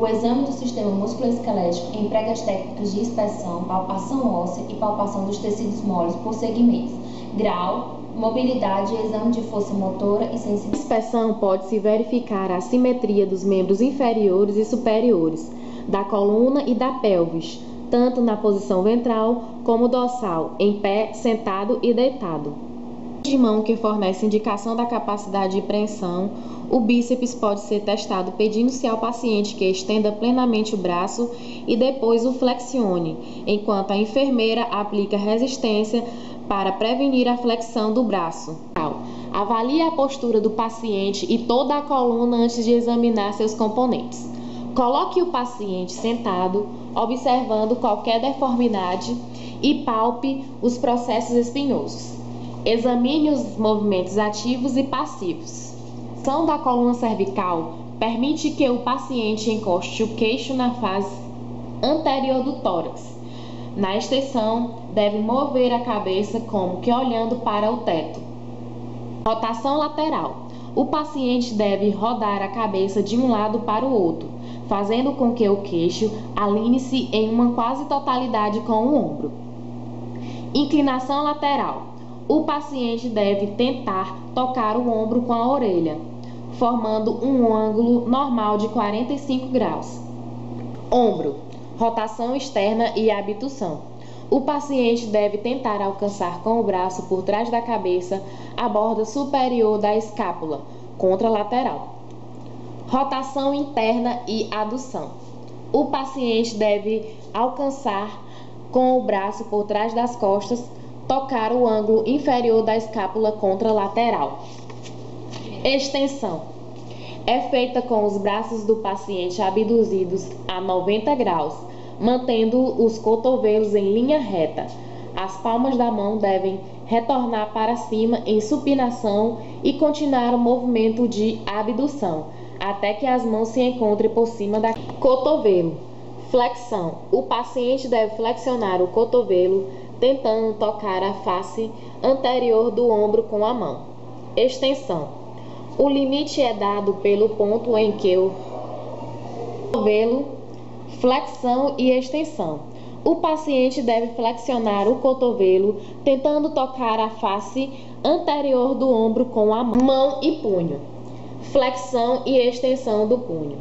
exame do sistema musculoesquelético emprega as técnicas de inspeção, palpação óssea e palpação dos tecidos moles por segmentos, grau, mobilidade e exame de força motora e sensibilidade. Na inspeção pode-se verificar a simetria dos membros inferiores e superiores, da coluna e da pelvis, tanto na posição ventral como dorsal, em pé, sentado e deitado. De mão que fornece indicação da capacidade de preensão, o bíceps pode ser testado pedindo-se ao paciente que estenda plenamente o braço e depois o flexione, enquanto a enfermeira aplica resistência para prevenir a flexão do braço. Avalie a postura do paciente e toda a coluna antes de examinar seus componentes. Coloque o paciente sentado, observando qualquer deformidade e palpe os processos espinhosos. Examine os movimentos ativos e passivos. A ação da coluna cervical permite que o paciente encoste o queixo na face anterior do tórax. Na extensão, deve mover a cabeça como que olhando para o teto. Rotação lateral. O paciente deve rodar a cabeça de um lado para o outro, fazendo com que o queixo alinhe-se em uma quase totalidade com o ombro. Inclinação lateral. O paciente deve tentar tocar o ombro com a orelha, formando um ângulo normal de 45 graus. Ombro. Rotação externa e abdução. O paciente deve tentar alcançar com o braço por trás da cabeça a borda superior da escápula, contralateral. Rotação interna e adução. O paciente deve alcançar com o braço por trás das costas, tocar o ângulo inferior da escápula contralateral. Extensão. É feita com os braços do paciente abduzidos a 90 graus, mantendo os cotovelos em linha reta. As palmas da mão devem retornar para cima em supinação e continuar o movimento de abdução, até que as mãos se encontrem por cima da cotovelo. Flexão. O paciente deve flexionar o cotovelo, tentando tocar a face anterior do ombro com a mão. Extensão. O limite é dado pelo ponto em que o cotovelo, flexão e extensão. O paciente deve flexionar o cotovelo, tentando tocar a face anterior do ombro com a mão e punho. Flexão e extensão do punho.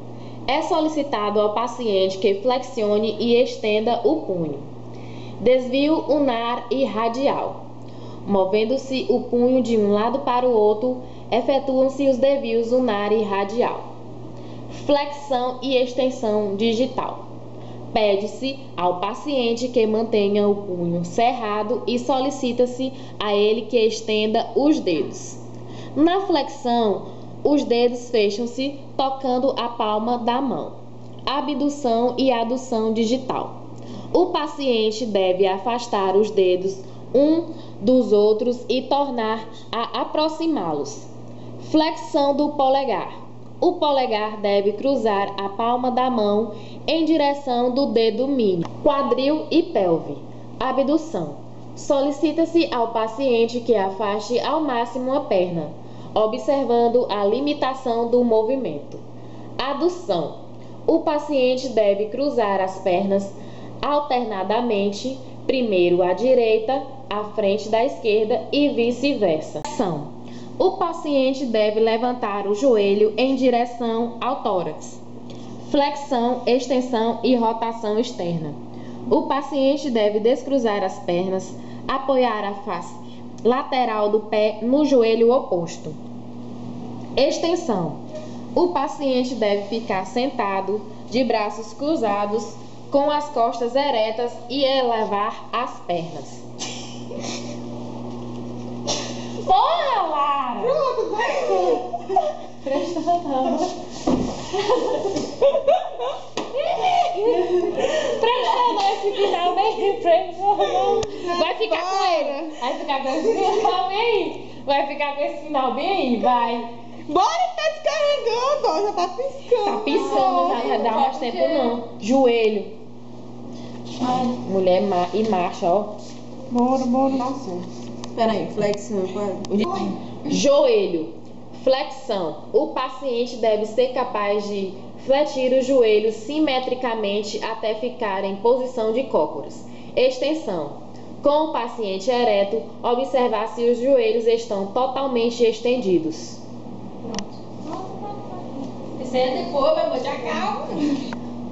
É solicitado ao paciente que flexione e estenda o punho. Desvio unar e radial. Movendo-se o punho de um lado para o outro, efetuam-se os desvios unar e radial. Flexão e extensão digital. Pede-se ao paciente que mantenha o punho cerrado e solicita-se a ele que estenda os dedos. Na flexão, os dedos fecham-se tocando a palma da mão. Abdução e adução digital. O paciente deve afastar os dedos um dos outros e tornar a aproximá-los. Flexão do polegar. O polegar deve cruzar a palma da mão em direção do dedo mínimo. Quadril e pelve. Abdução. Solicita-se ao paciente que afaste ao máximo a perna, observando a limitação do movimento. Adução. O paciente deve cruzar as pernas alternadamente, primeiro à direita, à frente da esquerda e vice-versa. O paciente deve levantar o joelho em direção ao tórax. Flexão, extensão e rotação externa. O paciente deve descruzar as pernas, apoiar a face lateral do pé no joelho oposto. Extensão. O paciente deve ficar sentado, de braços cruzados, com as costas eretas e elevar as pernas. Porra, Lara! Pronto, vai! Presta atenção. Presta esse final bem. Vai ficar com ele. Vai ficar com esse final bem. Vai ficar com esse final bem aí, vai. Bora, tá descarregando, ó, já tá piscando. Tá piscando, já não dá mais tempo não. Joelho. Ai. Mulher e marcha, ó. Bora. Nossa. Pera aí, flexão. Joelho. Flexão. O paciente deve ser capaz de Fletir os joelhos simetricamente até ficar em posição de cócoras. Extensão. Com o paciente ereto, observar se os joelhos estão totalmente estendidos. Esse aí é depois, vai botar calma.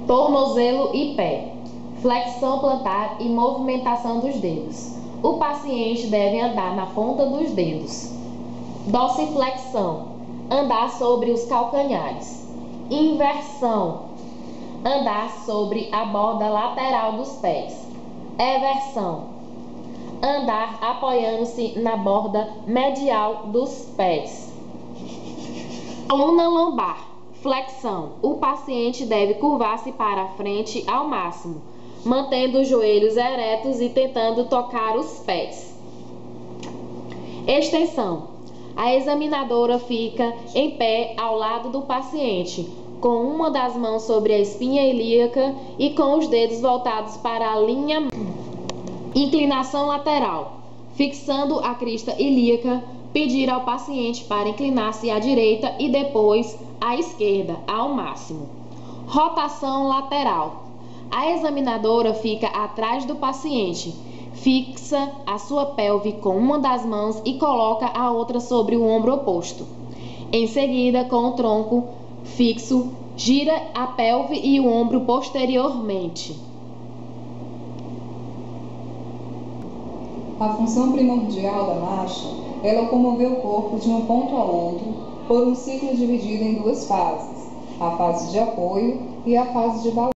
Tornozelo e pé. Flexão plantar e movimentação dos dedos. O paciente deve andar na ponta dos dedos. Dorsiflexão. Andar sobre os calcanhares. Inversão. Andar sobre a borda lateral dos pés. Eversão. Andar apoiando-se na borda medial dos pés. Coluna lombar. Flexão. O paciente deve curvar-se para a frente ao máximo, mantendo os joelhos eretos e tentando tocar os pés. Extensão. A examinadora fica em pé ao lado do paciente, com uma das mãos sobre a espinha ilíaca e com os dedos voltados para a linha. Inclinação lateral. Fixando a crista ilíaca, pedir ao paciente para inclinar-se à direita e depois à esquerda, ao máximo. Rotação lateral. A examinadora fica atrás do paciente, fixa a sua pelve com uma das mãos e coloca a outra sobre o ombro oposto. Em seguida, com o tronco fixo, gira a pelve e o ombro posteriormente. A função primordial da marcha é locomover o corpo de um ponto a outro por um ciclo dividido em duas fases, a fase de apoio e a fase de balanço.